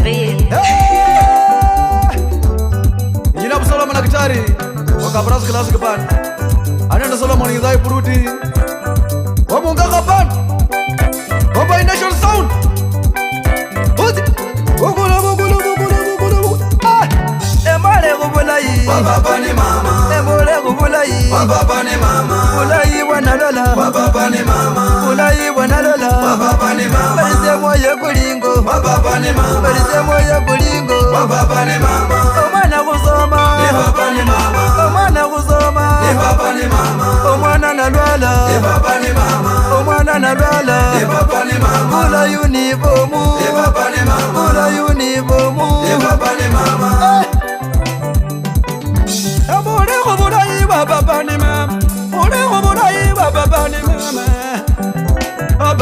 beat. Jina Absalom na Kitari wakabaraza classic band. Anaenda Solomon Idai Puruti. Wamunga kapan. Baba Nation Sound. Odi. Bugula. Ah! Emale kubulai. Baba ni mama. Emole kubulai. Baba ni mama. Bulai wanalola. Baba ni mama. Bulai wanalola. Baba ni mama. Balize moyo kulingo. Baba ni mama. Balize moyo kulingo. Baba ni mama. Omwana kusoma. Baba ni mama. Omwana kusoma. Baba ni mama. Omwana nalwala. Baba ni mama. Omwana nalwala. Baba ni mama. Bula uniform. Baba ni mama. Bula uniform. Baba ni mama. Baba ni mama. Baba ni mama.